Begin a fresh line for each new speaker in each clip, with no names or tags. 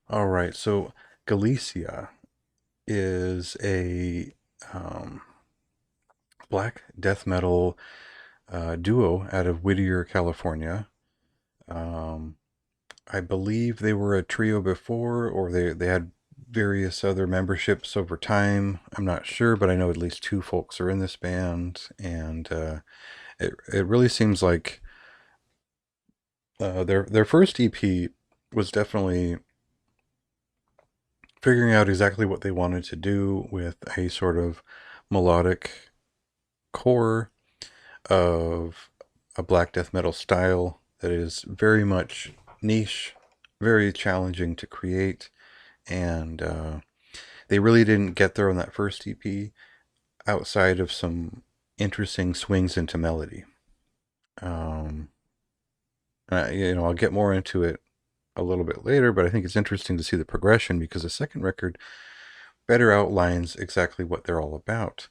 All right, so Galicia is a um, black death metal duo out of Whittier, California. Um, I believe they were a trio before, or they had various other memberships over time. I'm not sure, but I know at least two folks are in this band, and it really seems like their first EP was definitely figuring out exactly what they wanted to do with a sort of melodic core of a black death metal style that is very much niche, very challenging to create, and they really didn't get there on that first EP outside of some interesting swings into melody. Um, I'll get more into it a little bit later, but I think it's interesting to see the progression because the second record better outlines exactly what they're all about.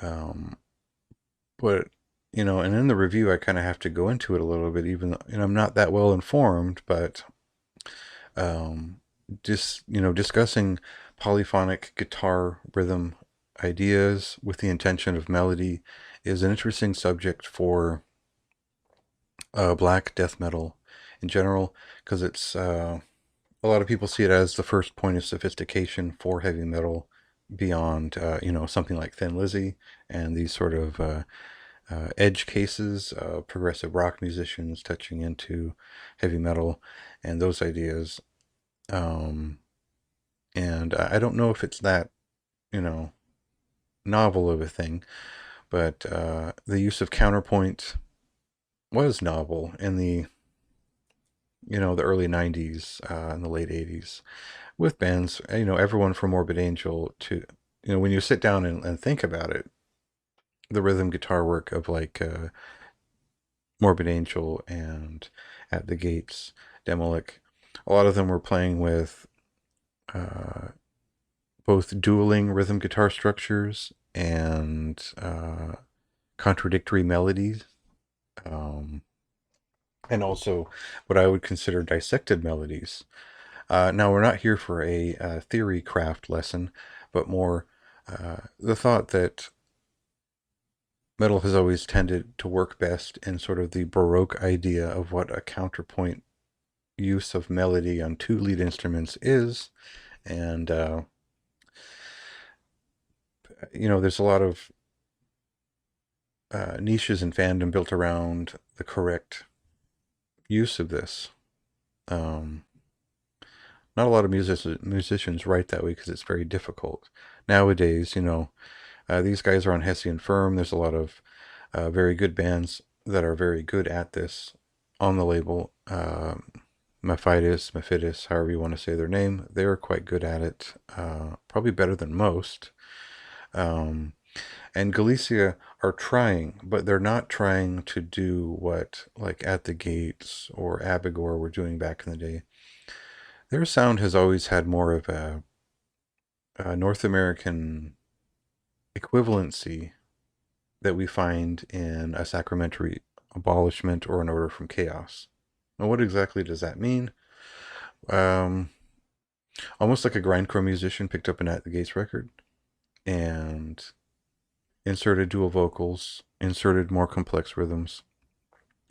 Um, but and in the review, I kind of have to go into it a little bit, even though I'm not that well informed. But um, just discussing polyphonic guitar rhythm ideas with the intention of melody is an interesting subject for black death metal in general, because it's a lot of people see it as the first point of sophistication for heavy metal beyond something like Thin Lizzy and these sort of edge cases of progressive rock musicians touching into heavy metal and those ideas. Um, and I don't know if it's that, you know, novel of a thing, but the use of counterpoint was novel in the early 90s and the late 80s with bands, everyone from Morbid Angel to, when you sit down and think about it, the rhythm guitar work of like Morbid Angel and At the Gates, Demolic. A lot of them were playing with uh, both dueling rhythm guitar structures and contradictory melodies, um, and also what I would consider dissected melodies. Now, we're not here for a theory craft lesson, but more the thought that metal has always tended to work best in sort of the Baroque idea of what a counterpoint use of melody on two lead instruments is. And, there's a lot of niches and fandom built around the correct use of this. Um, Not a lot of musicians write that way because it's very difficult. Nowadays, these guys are on Hessian firm. There's a lot of very good bands that are very good at this on the label. Mephitis, however you want to say their name, they're quite good at it. Probably better than most. Um, and Galicia are trying, but they're not trying to do what like At the Gates or Abigor were doing back in the day. Their sound has always had more of a North American equivalency that we find in a sacramentary abolishment or an order from chaos. Now, what exactly does that mean? Um, Almost like a grindcore musician picked up an At the Gates record and inserted dual vocals, inserted more complex rhythms.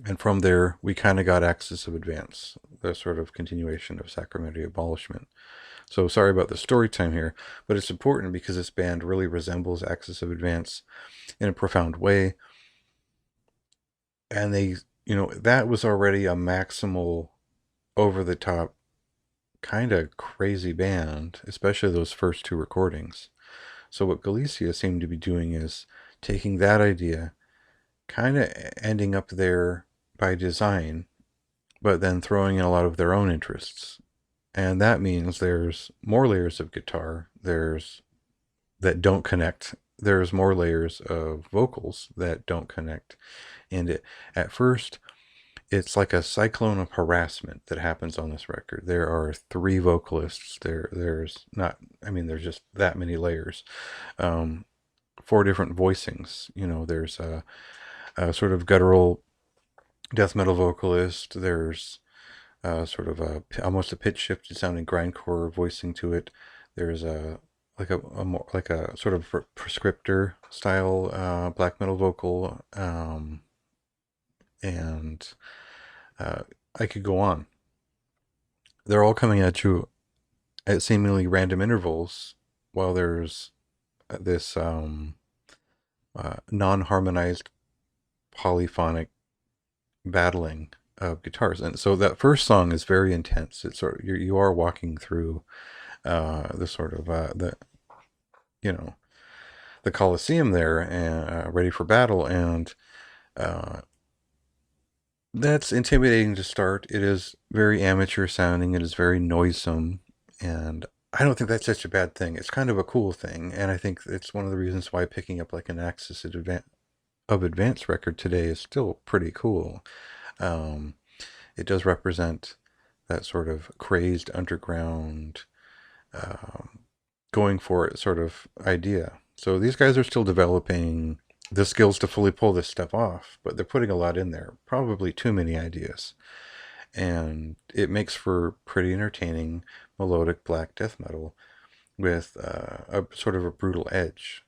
And from there, we kind of got Axis of Advance, the sort of continuation of sacramentary abolishment. So sorry about the story time here, but it's important because this band really resembles Axis of Advance in a profound way. And that was already a maximal, over the top, kind of crazy band, especially those first two recordings. So what Galicia seemed to be doing is taking that idea, kind of ending up there by design, but then throwing in a lot of their own interests. And that means there's more layers of guitar, there's that don't connect. There's more layers of vocals that don't connect. And at first, it's like a cyclone of harassment that happens on this record. There are three vocalists. There's not. I mean, there's just that many layers. Um, Four different voicings. There's a sort of guttural death metal vocalist. There's sort of almost a pitch shifted sounding grindcore voicing to it. There's a more like a sort of prescriptor style black metal vocal, and uh, I could go on. They're all coming at you at seemingly random intervals, while there's this non-harmonized polyphonic battling of guitars. And so that first song is very intense. It's sort of, you are walking through the sort of the you know the Colosseum there, and ready for battle, and uh, that's intimidating to start. It is very amateur sounding. It is very noisome, and I don't think that's such a bad thing. It's kind of a cool thing, and I think it's one of the reasons why picking up like an Axis of Advance record today is still pretty cool. Um, it does represent that sort of crazed underground, um, going for it sort of idea. So these guys are still developing the skills to fully pull this stuff off, but they're putting a lot in there, probably too many ideas. And it makes for pretty entertaining melodic black death metal with a sort of a brutal edge.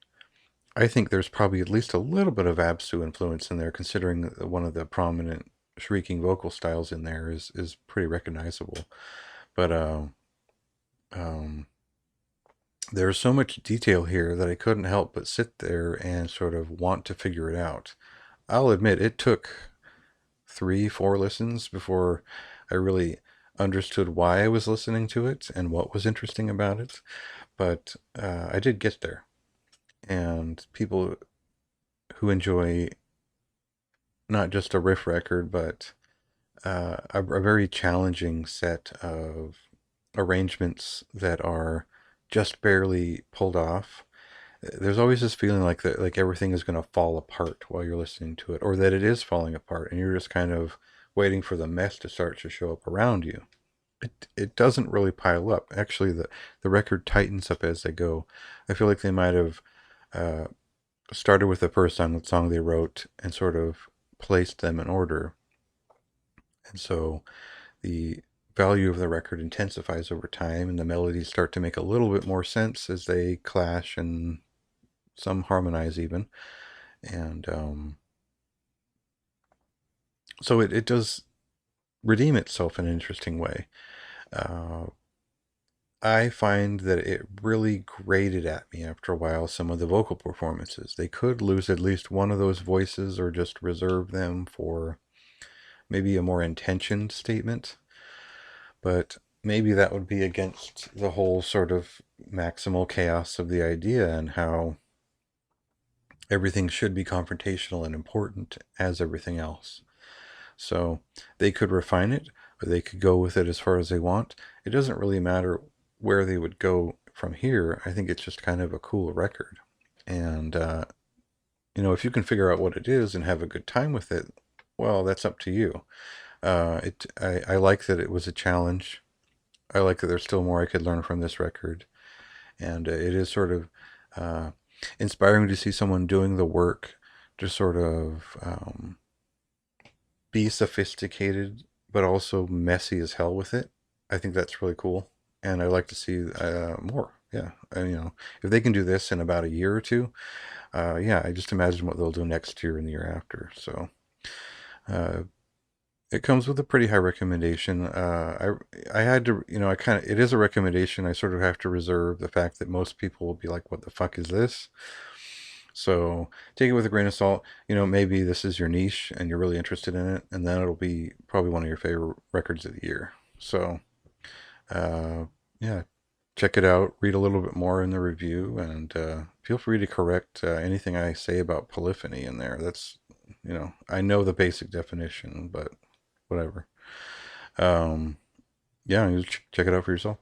I think there's probably at least a little bit of Absu influence in there, considering that one of the prominent shrieking vocal styles in there is pretty recognizable. But um, there's so much detail here that I couldn't help but sit there and sort of want to figure it out. I'll admit it took 3, 4 listens before I really understood why I was listening to it and what was interesting about it. But I did get there. And people who enjoy not just a riff record, but a very challenging set of arrangements that are just barely pulled off. There's always this feeling like that, like everything is going to fall apart while you're listening to it, or that it is falling apart, and you're just kind of waiting for the mess to start to show up around you. It doesn't really pile up. Actually, the record tightens up as they go. I feel like they might have uh, started with the first song they wrote and sort of placed them in order, and so the value of the record intensifies over time, and the melodies start to make a little bit more sense as they clash and some harmonize even. And so it does redeem itself in an interesting way. Uh, I find that it really grated at me after a while, some of the vocal performances. They could lose at least one of those voices or just reserve them for maybe a more intentioned statement. But maybe that would be against the whole sort of maximal chaos of the idea and how everything should be confrontational and important as everything else. So they could refine it, or they could go with it as far as they want. It doesn't really matter where they would go from here. I think it's just kind of a cool record. And, if you can figure out what it is and have a good time with it, well, that's up to you. I like that it was a challenge. I like that there's still more I could learn from this record. And it is sort of uh, inspiring to see someone doing the work to sort of be sophisticated, but also messy as hell with it. I think that's really cool. And I'd like to see more. Yeah. And, if they can do this in about a year or two, yeah, I just imagine what they'll do next year and the year after. So, uh, it comes with a pretty high recommendation. I had to, I kind of, it is a recommendation. I sort of have to reserve the fact that most people will be like, "What the fuck is this?" So take it with a grain of salt. Maybe this is your niche and you're really interested in it, and then it'll be probably one of your favorite records of the year. So, uh, yeah, check it out. Read a little bit more in the review, and feel free to correct anything I say about polyphony in there. That's, I know the basic definition, but whatever. Um, yeah, you check it out for yourself.